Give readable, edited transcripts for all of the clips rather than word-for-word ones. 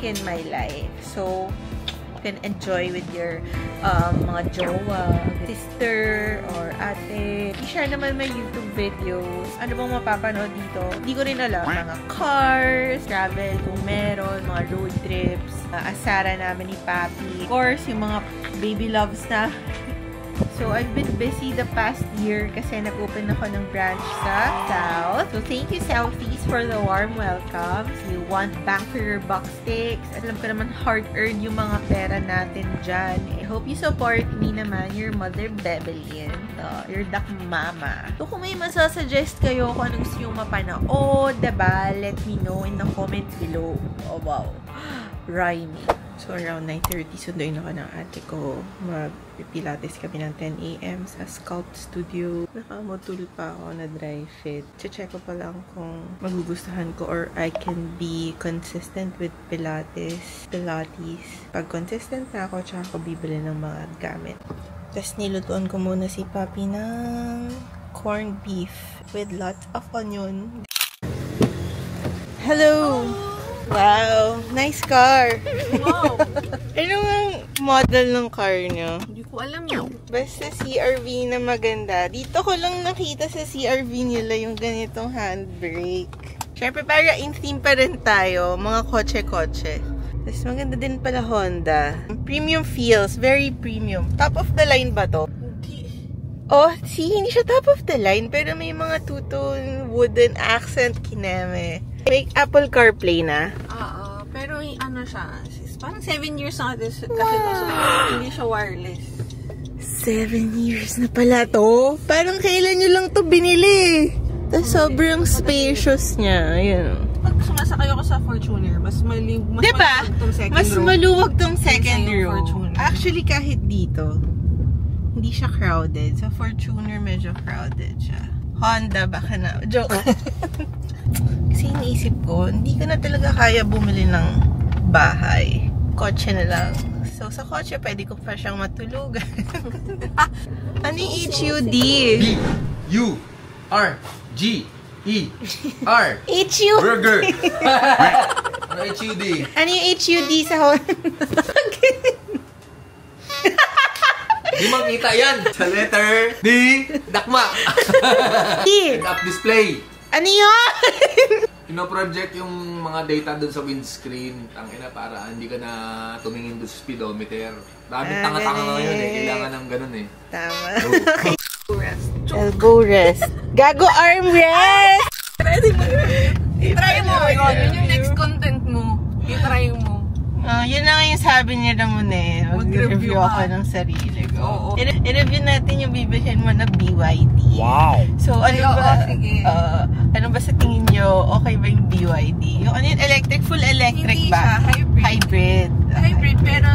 in my life. So, you can enjoy with your mga jowa, sister, or ate. I-share naman my YouTube videos. Ano bang mapapanood dito? Hindi ko rin alam. Mga cars, travel kung meron, mga road trips, asara namin ni Papi. Of course, yung mga baby loves na. So, I've been busy the past year kasi nag-open ako ng branch sa South. So, thank you, Southeast, for the warm welcomes. You want bang for your buck sticks. Alam ko naman, hard-earned yung mga pera natin dyan. I hope you support me naman, your mother, Bebelyn. Your duck mama. So, kung may masasuggest kayo kung anong gusto yung mapanood, diba? Let me know in the comments below. Oh, wow. Rhyming. So, around 9:30, sunduin ako ng ate ko. Mag-pilates kami ng 10 AM sa Sculpt Studio. Nakamotul pa ako na dry fit. Check ko pa lang kung magugustuhan ko or I can be consistent with Pilates. Pag consistent na ako, tsaka ako bibili ng mga gamit. Tapos nilutuan ko muna si Papi ng corned beef with lots of onion. Hello! Wow! Nice car! Wow! Ano ang model ng car niyo? Hindi ko alam yun. Basta CR-V na maganda. Dito ko lang nakita sa CR-V nila yung ganitong handbrake. Siyempre, para in theme pa rin tayo. Mga kotse-kotse. Tapos maganda din pala Honda. Premium feels. Very premium. Top of the line ba to? Oh, see? Hindi siya top of the line. Pero may mga two-tone wooden accent kineme. May Apple CarPlay na. Oo. Pero ano siya, parang 7 years na kasi hindi siya wireless. 7 years na pala to? Parang kailan nyo lang to binili? Tapos sobrang spacious niya. Ayun. Pag sumasakay ako sa Fortuner, mas maluwag tong second row. Mas maluwag tong second row. Actually, kahit dito, hindi siya crowded. Sa Fortuner, medyo crowded siya. Honda, baka na. Joke. Kasi iniisip ko, hindi ko na talaga kaya bumili ng bahay. Kotse na lang. So, sa kotse, pwede ko pa siyang matulugan. Ano yung HUD? B-U-R-G-E-R HUD? Burger! Ano HUD? Ano yung HUD sa Honda? Di makita yan! Sa letter D, dakma! Head-up display! Ano yun? Pino-project yung mga data dun sa windscreen. Ang ina para hindi ka na tumingin dun sa speedometer. Dami tanga-tanga ngayon eh. Kailangan ng ganun eh. Tama. Rest. Elbow rest. Gago arm rest! Try mo. Yun yung next content mo. I-try mo. Yun na nga yung sabi niya naman eh. Mag-review ako ng sarili ko. I-review natin yung bibilhin mo na BYD. Wow! So, ano ba? Sige. Ano ba sa tingin nyo? Okay ba yung BYD? Yung ano yun? Electric? Full electric Hindi ba? Siya, hybrid. Hybrid, pero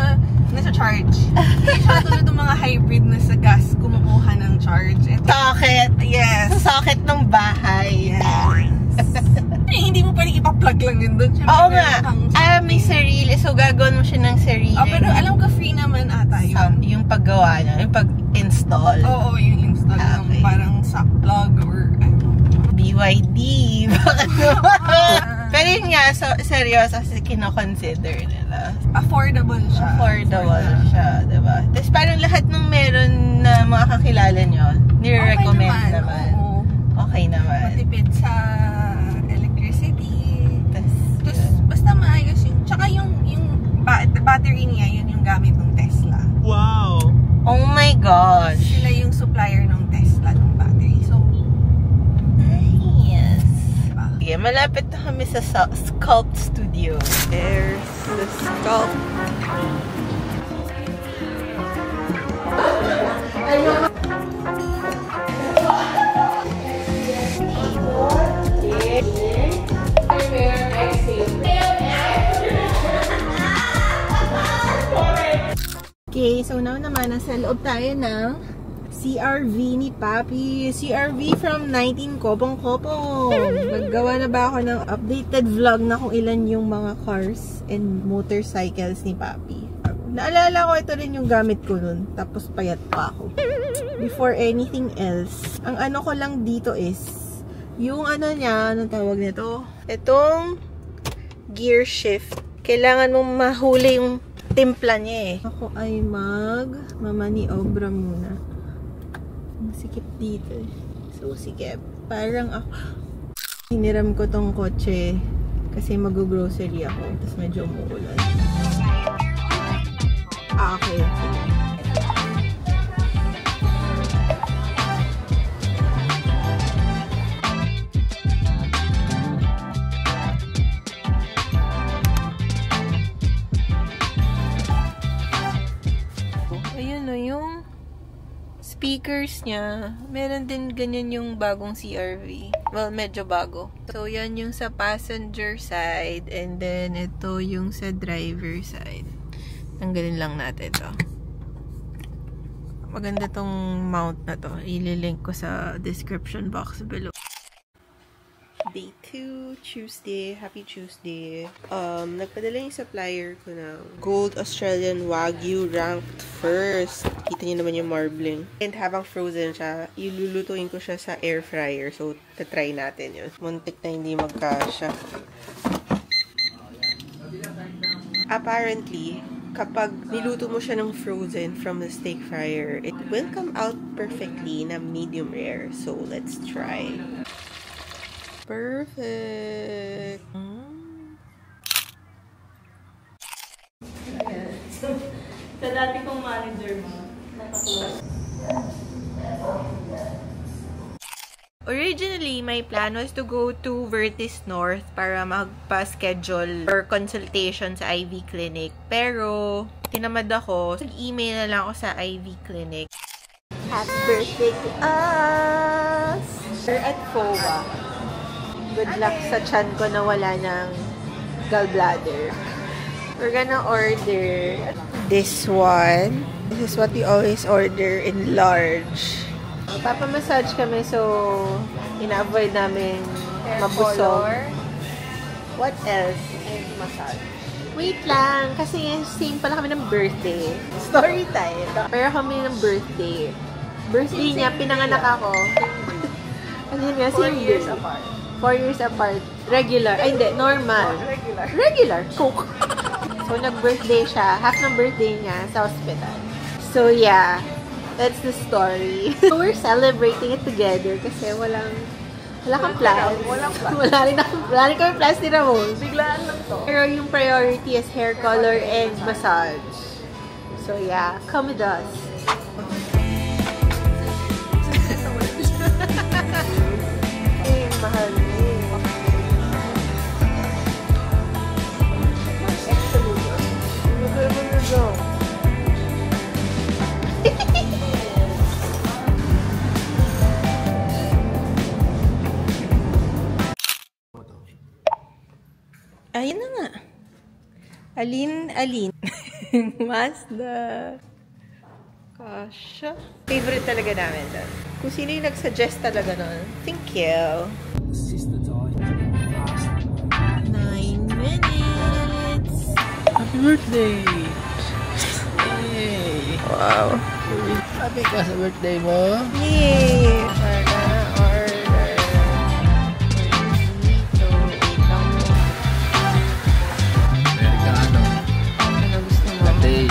nasa charge. Hindi siya tulad ng mga hybrid na sa gas kumukuha ng charge. Socket! Yes! Sa socket ng bahay. Yes! Hindi mo pwede ipa-plug lang yun doon. Oo nga. May sarili. So, gagawin mo siya ng sarili. Pero alam ko free naman ata yun. Yung paggawa na. Yung pag-install. Oo, yung install ng parang sa plug or BYD. Pero yun nga, seryoso kasi kino-consider nila. Affordable siya. Affordable siya, diba? Tapos parang lahat ng meron na mga kakilala nyo, nire-recommend naman. Okay naman. Matipid sa electricity. Tapos basta maayos yung, tsaka yung battery niya, yun yung gamit ng Tesla. Wow! Oh my gosh! Sila yung supplier ng Tesla ng battery. So, nice! Diba? Okay, malapit na kami sa Sculpt Studio. There's the Sculpt. Okay, so now naman, nasa loob tayo ng CR-V ni Papi. CR-V from 19 Kopong-Kopong. Naggawa na ba ako ng updated vlog na kung ilan yung mga cars and motorcycles ni Papi? Naalala ko, ito rin yung gamit ko nun. Tapos payat pa ako. Before anything else, ang ano ko lang dito is, yung ano niya, anong tawag nito? Itong gear shift Kailangan mong mahuli yung timpla niya eh. Ako ay mag-mamaniobra muna. Masikip dito eh. So, sige. Parang ako... Hiniram ko tong kotse kasi mag-grocery ako. Tapos medyo umuulan. Okay. Ayun o, yung speakers niya, meron din ganyan yung bagong CR-V. Well, medyo bago. So, yan yung sa passenger side. And then, ito yung sa driver side. Tanggalin lang natin to. Maganda tong mount na to. Ililink ko sa description box below. Day 2, Tuesday. Happy Tuesday. Nagpadala yung supplier ko ng Gold Australian Wagyu ranked first. Kita niyo naman yung marbling. And habang frozen siya, ilulutuin ko siya sa air fryer. So, tatry natin yun. Muntik na hindi magkasya. Apparently, kapag niluto mo siya ng frozen from the steak fryer, it will come out perfectly na medium rare. So, let's try. Perfect. Sa dati kong manager mo, nakaklose. Originally, my plan was to go to Vertis North para magpa-schedule or consultation sa IV clinic. Pero, tinamad ako. Nag-email na lang ako sa IV clinic. Happy birthday to us! We're at FOA. Good luck sa chan ko na wala ng gallbladder. We're gonna order this one. This is what we always order in large. Papamassage kami, so ina-avoid namin mabusog. What else? And massage. Wait lang, kasi same pala kami ng birthday. Story time. Pero kami ng birthday. Birthday niya, pinanganak ako. Ano yun nga? 4 years apart. 4 years apart. Regular. Ay, hindi. Normal. Regular. Coke. So, nag-birthday siya. Half ng birthday niya sa hospital. So, yeah. That's the story. So, we're celebrating it together kasi wala kang plans. Wala rin kami plans ni Ramon. Biglaan lang to. Pero yung priority is hair color and massage. So, yeah. Come with us. Ay, mahal niya. Ayun na nga. Alin. Mazda. Kasha. Favorite talaga namin doon. Kung sino yung nag-suggest talaga nun. Thank you. 9 minutes. Happy birthday! Yay! Wow. Happy ka sa birthday mo? Yay! Order. Amerikano. Ano gusto mo? Latte.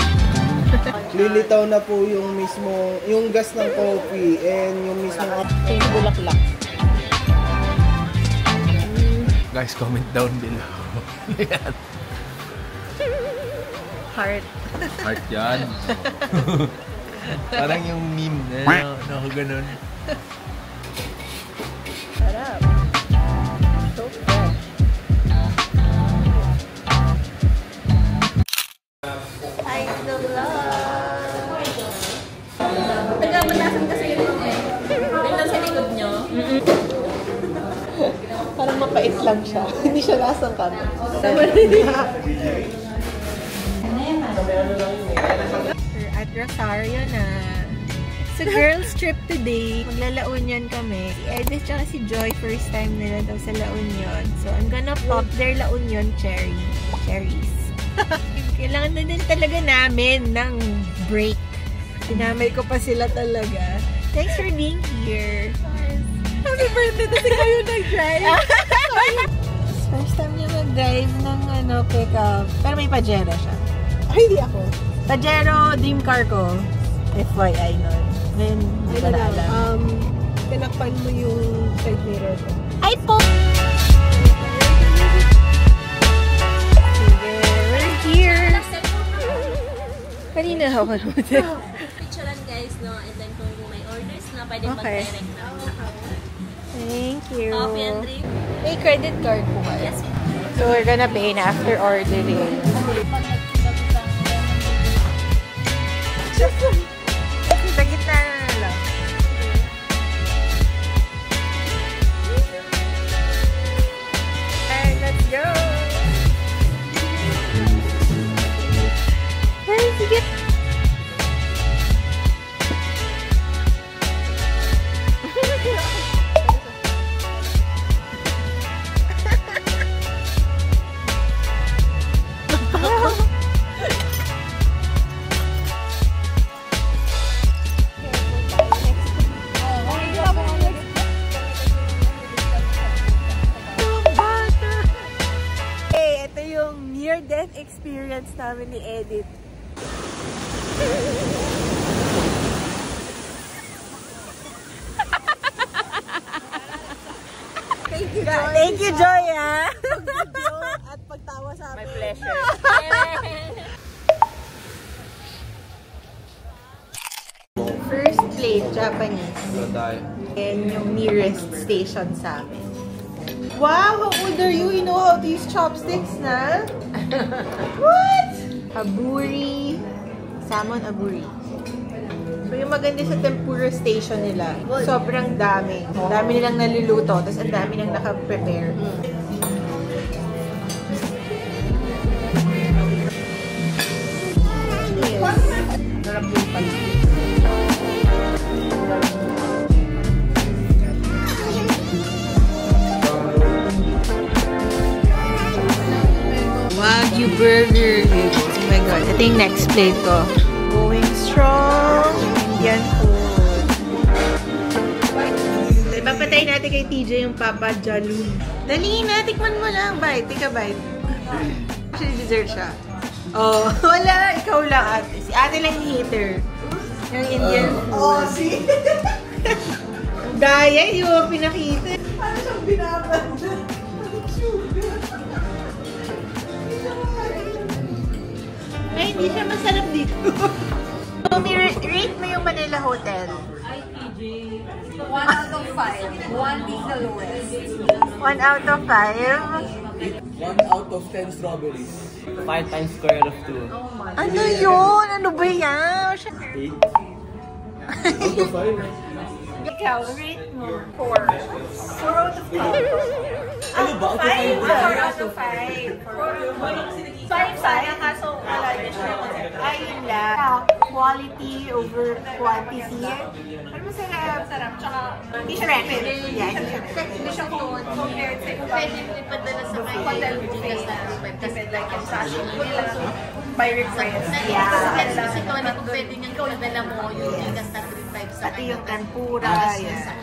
Lilitaw na po yung mismo, yung gas ng coffee and yung mismo Yung bulaklak. Guys, comment down below. Yan. Heart. Heart yan. Parang yung meme na ganun. Sarap. So fresh. Hi, the vlog. Taga-matasan kasi yun mo eh. Tingnan sa likod nyo. Parang mapait lang siya. Hindi siya lasang kami. We're at Rosario na. So, girls trip today. Magla-La Union kami. Si Edith tsaka si Joy, first time nila daw sa La Union. So, I'm gonna pop their La Union cherries. Kailangan na din talaga namin ng break. Tinamay ko pa sila talaga. Thanks for being here. Happy birthday! Kasi kayo nag-drive. First time niya mag-drive ng pickup. Pero may Pajero siya. Ay, hindi ako. Pajero, dream car ko. FYI nun. Ngayon, hindi ko na alam. Tinakpan mo yung side mirror ko. Ay po! Sige, we're here! Kanina ako naman. Picturean guys, no? And then kung may orders na, pwede mag-direct na. Thank you. Coffee and drink. May credit card po kayo? Yes, So, we're gonna pay na after ordering. Sa gitna na lang. Alright, let's go! Ay, sige! Near-death experience namin ni Edith. Thank you, Joy. Thank you, Joy, ha? At pagtawa sa amin. My pleasure. First plate, Japanese. And yung nearest station sa amin. Wow, how old are you? You know how to use chopsticks na? What? Aburi. Salmon aburi. So, yung maganda sa tempura station nila, sobrang dami. Dami nilang naluluto, tapos ang dami nilang naka-prepare. Sarap yung palit. Wagyu burger. Oh my god. Ito yung next plate ko. Going strong. Indian food. Ipapatay natin kay TJ yung Papa Jalu. Dali na. Tikman mo lang. Bite. Take a bite. Actually, dessert siya. Oh, wala. Ikaw lang, ate. Si ate lang yung hater. Yung Indian food. Oh, see? Daya, yung pinakita. Ano siyang binabad? Ay, hindi siya masarap dito. So, rate mo yung Manila Hotel. Ay, TJ. 1 out of 5. 1 is the lowest. 1 out of 5. 1 out of 10 strawberries. 5 times square root of 2. Ano yun? Ano ba yan? 8. Out of 5? Ikaw, rate mo. 4. 4 out of 5. Ano ba? Out of 5? 4 out of 5. 5 sana kaso wala din siya. Ayun lang. Quality over quantity. Pero masarap. Tsaka Hindi siya rapid. Yeah, hindi siya cold compared sa Pwede ipadala sa may hotel business na kasi like yung sashimi nila by request. Kasi ito na kung pwede niyang ipadala mo yung gigas na 3 times sa Pati yung tempura. Tapos Yeah. sa